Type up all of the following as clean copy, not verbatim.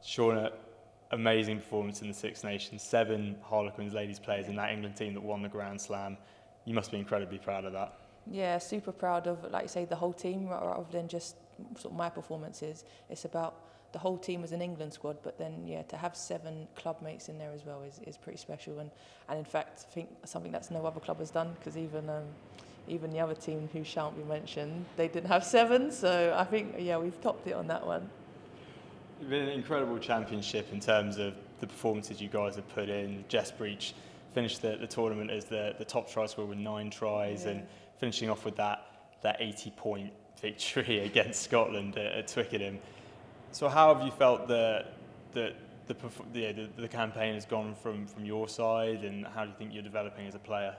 Shaunagh, amazing performance in the Six Nations. 7 Harlequins ladies players in that England team that won the Grand Slam. You must be incredibly proud of that. Yeah, super proud of, like you say, the whole team rather than just sort of my performances. It's about the whole team as an England squad, but then yeah, to have 7 club mates in there as well is pretty special. And in fact, I think something that's no other club has done, because even the other team who shan't be mentioned, they didn't have 7. So I think yeah, we've topped it on that one. It's been an incredible championship in terms of the performances you guys have put in. Jess Breach finished the tournament as the top try scorer with 9 tries, and finishing off with that 80-point victory against Scotland at Twickenham. So how have you felt the campaign has gone from your side, and how do you think you're developing as a player?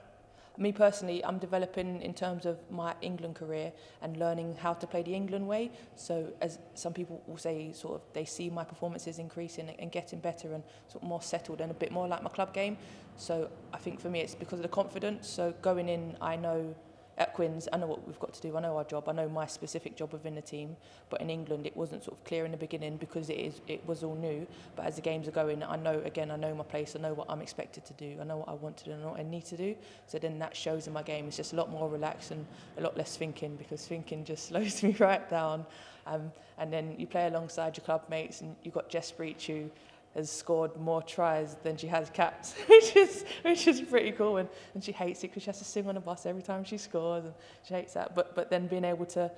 Me personally, I'm developing in terms of my England career and learning how to play the England way. So as some people will say, sort of they see my performances increasing and getting better and sort of more settled and a bit more like my club game. So I think for me it's because of the confidence. So going in, I know at Quins, I know what we've got to do, I know our job, I know my specific job within the team, but in England it wasn't sort of clear in the beginning because it was all new. But as the games are going, I know my place, I know what I'm expected to do, I know what I want to do and what I need to do. So then that shows in my game. It's just a lot more relaxed and a lot less thinking, because thinking just slows me right down. And then you play alongside your club mates, and you've got Jess Breach, who has scored more tries than she has caps, which is pretty cool, and she hates it because she has to sing on the bus every time she scores, and she hates that. But then being able to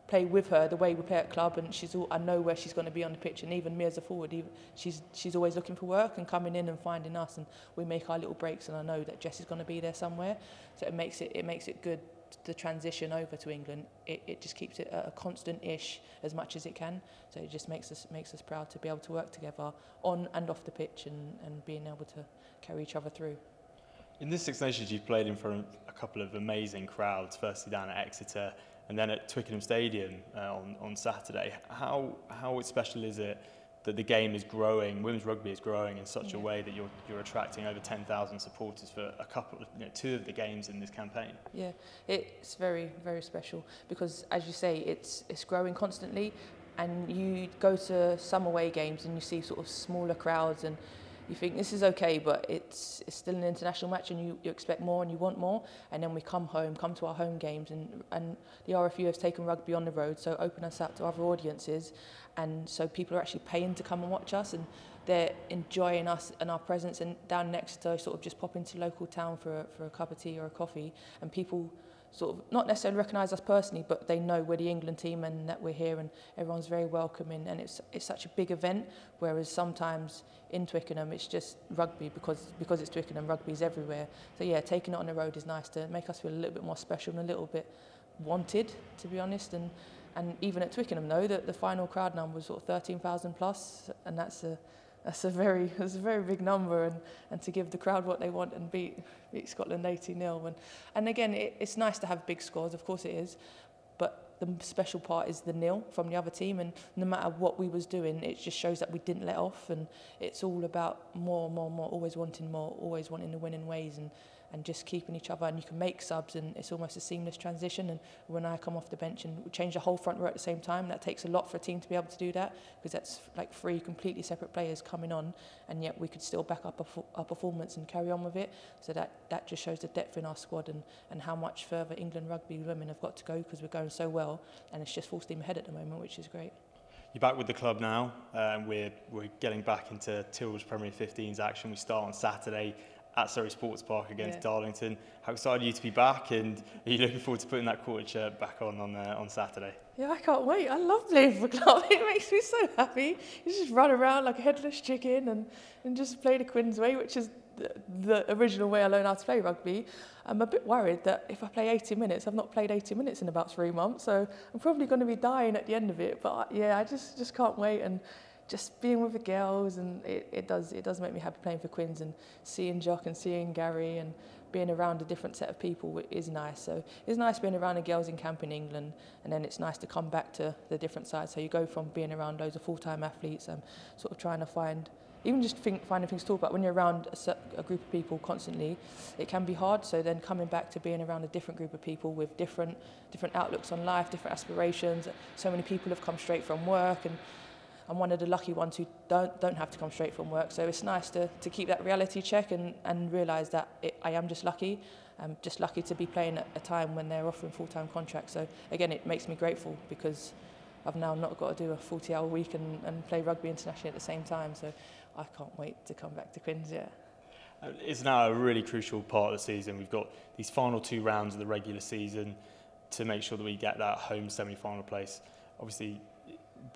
play with her the way we play at club, and I know where she's going to be on the pitch, and even me as a forward, she's always looking for work and coming in and finding us, and we make our little breaks, and I know that Jess is going to be there somewhere, so it makes it good. The transition over to England, it just keeps it a constant-ish as much as it can. So it just makes us proud to be able to work together on and off the pitch, and being able to carry each other through. In the Six Nations, you've played in front of a couple of amazing crowds, firstly down at Exeter and then at Twickenham Stadium on Saturday. How special is it that the game is growing, women's rugby is growing in such a way that you're attracting over 10,000 supporters for a couple of, 2 of the games in this campaign? Yeah, it's very, very special, because as you say, it's growing constantly, and you go to some away games and you see sort of smaller crowds, and you think this is okay, but it's still an international match, and you expect more and you want more. And then we come to our home games, and the RFU has taken rugby on the road, so open us up to other audiences, and so people are actually paying to come and watch us, and they're enjoying us and our presence. And down next to sort of just pop into local town for a cup of tea or a coffee, and people sort of not necessarily recognise us personally, but they know we're the England team and that we're here, and everyone's very welcoming, and it's such a big event. Whereas sometimes in Twickenham it's just rugby, because it's Twickenham, rugby's everywhere. So yeah, taking it on the road is nice to make us feel a little bit more special and a little bit wanted, to be honest. And even at Twickenham though, the final crowd number was sort of 13,000 plus, and that's a very big number, and to give the crowd what they want and beat Scotland 80-0. And again, it's nice to have big scores, of course it is, but the special part is the nil from the other team, and no matter what we was doing, it just shows that we didn't let off, and it's all about more, always wanting more, always wanting the winning ways, and just keeping each other. And you can make subs, and it's almost a seamless transition. And when I come off the bench and change the whole front row at the same time, that takes a lot for a team to be able to do that, because that's like 3 completely separate players coming on, and yet we could still back up our performance and carry on with it. So that just shows the depth in our squad, and how much further England rugby women have got to go, because we're going so well, and it's just full steam ahead at the moment, which is great. You're back with the club now. We're getting back into Till's Premier 15s action. We start on Saturday at Surrey Sports Park against Darlington. How excited are you to be back, and are you looking forward to putting that quarter shirt back on Saturday? Yeah, I can't wait. I love playing for club. It makes me so happy. You just run around like a headless chicken and just play the Quins way, which is the original way I learned how to play rugby. I'm a bit worried that if I play 80 minutes, I've not played 80 minutes in about 3 months, so I'm probably going to be dying at the end of it. But yeah, I just can't wait, and just being with the girls, and it does make me happy playing for Quins, and seeing Jock and seeing Gary and being around a different set of people is nice. So it's nice being around the girls in camp in England, and then it's nice to come back to the different sides. So you go from being around loads of full-time athletes and sort of trying to find, even just finding things to talk about. When you're around a group of people constantly, it can be hard. So then coming back to being around a different group of people with different outlooks on life, different aspirations. So many people have come straight from work, and I'm one of the lucky ones who don't have to come straight from work. So it's nice to keep that reality check and realise that I am just lucky. I'm just lucky to be playing at a time when they're offering full-time contracts. So again, it makes me grateful because I've now not got to do a 40-hour week and play rugby internationally at the same time. So I can't wait to come back to Quins, yeah. It's now a really crucial part of the season. We've got these final 2 rounds of the regular season to make sure that we get that home semi-final place. Obviously,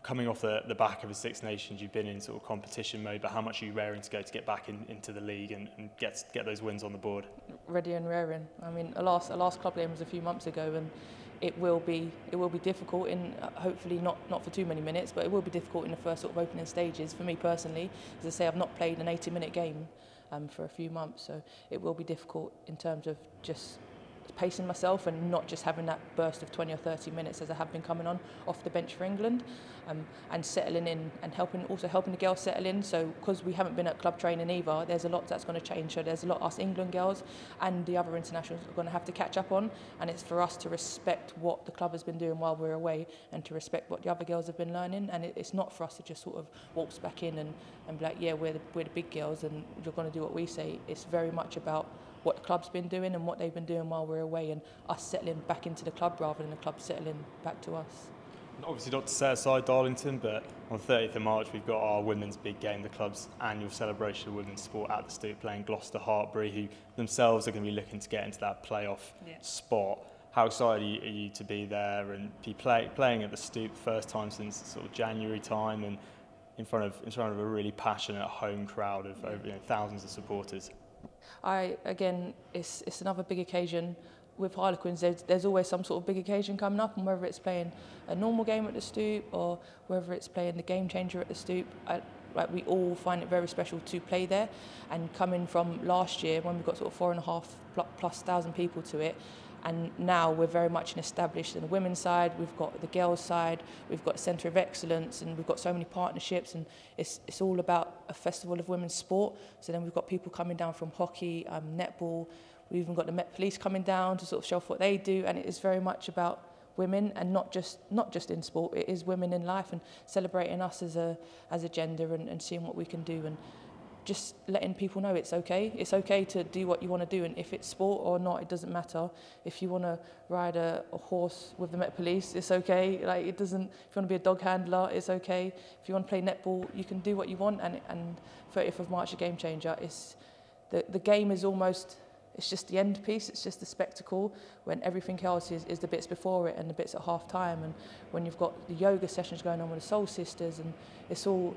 coming off the back of the Six Nations, you've been in sort of competition mode, but how much are you raring to go to get back into the league and get those wins on the board? Ready and raring. I mean, our last club game was a few months ago, and it will be difficult in hopefully not for too many minutes, but it will be difficult in the first sort of opening stages. For me personally, as I say, I've not played an 80-minute game for a few months, so it will be difficult in terms of just pacing myself and not just having that burst of 20 or 30 minutes as I have been coming on off the bench for England, and settling in and helping the girls settle in. So because we haven't been at club training either, there's a lot that's going to change. So there's a lot us England girls and the other internationals are going to have to catch up on, and it's for us to respect what the club has been doing while we're away and to respect what the other girls have been learning. And it's not for us to just sort of waltz back in and be like, yeah, we're the big girls and you're going to do what we say. It's very much about what the club's been doing and what they've been doing while we're away, and us settling back into the club rather than the club settling back to us. Obviously not to set aside Darlington, but on 30th of March we've got our women's big game, the club's annual celebration of women's sport at the Stoop, playing Gloucester Hartbury, who themselves are going to be looking to get into that playoff spot. How excited are you to be there and be playing at the Stoop first time since sort of January time, and in front of a really passionate home crowd of over, thousands of supporters? Again, it's another big occasion. With Harlequins, there's always some sort of big occasion coming up, and whether it's playing a normal game at the Stoop or whether it's playing the game changer at the Stoop, we all find it very special to play there. And coming from last year when we got sort of 4,500+ people to it, and now we're very much established in the women's side, we've got the girls' side, we've got a centre of excellence, and we've got so many partnerships, and it's all about a festival of women's sport. So then we've got people coming down from hockey, netball. We've even got the Met Police coming down to sort of show off what they do, and it is very much about women, and not just in sport. It is women in life, and celebrating us as a gender, and seeing what we can do, and just letting people know it's okay. It's okay to do what you want to do, and if it's sport or not, it doesn't matter. If you want to ride a horse with the Met Police, it's okay. Like, it doesn't. If you want to be a dog handler, it's okay. If you want to play netball, you can do what you want. And 30th of March, a game changer. It's the game is almost. It's just the end piece, it's just the spectacle, when everything else is the bits before it and the bits at half time, and when you've got the yoga sessions going on with the Soul Sisters, and it's all,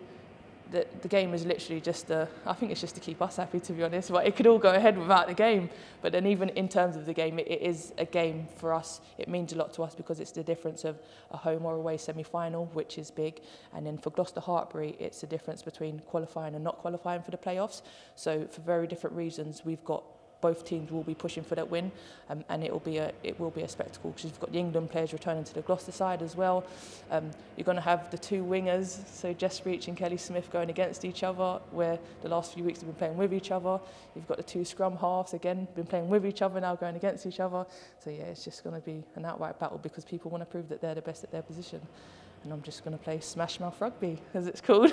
the game is literally just I think it's just to keep us happy, to be honest, but it could all go ahead without the game. But then even in terms of the game, it is a game for us. It means a lot to us because it's the difference of a home or away semi-final, which is big. And then for Gloucester Hartbury, it's the difference between qualifying and not qualifying for the playoffs. So for very different reasons, we've got both teams will be pushing for that win, and it will be a spectacle, because you've got the England players returning to the Gloucester side as well. You're going to have the 2 wingers, so Jess Reach and Kelly Smith, going against each other, where the last few weeks have been playing with each other. You've got the 2 scrum halves, again, been playing with each other, now going against each other. So yeah, it's just going to be an outright battle, because people want to prove that they're the best at their position. And I'm just going to play smash mouth rugby, as it's called.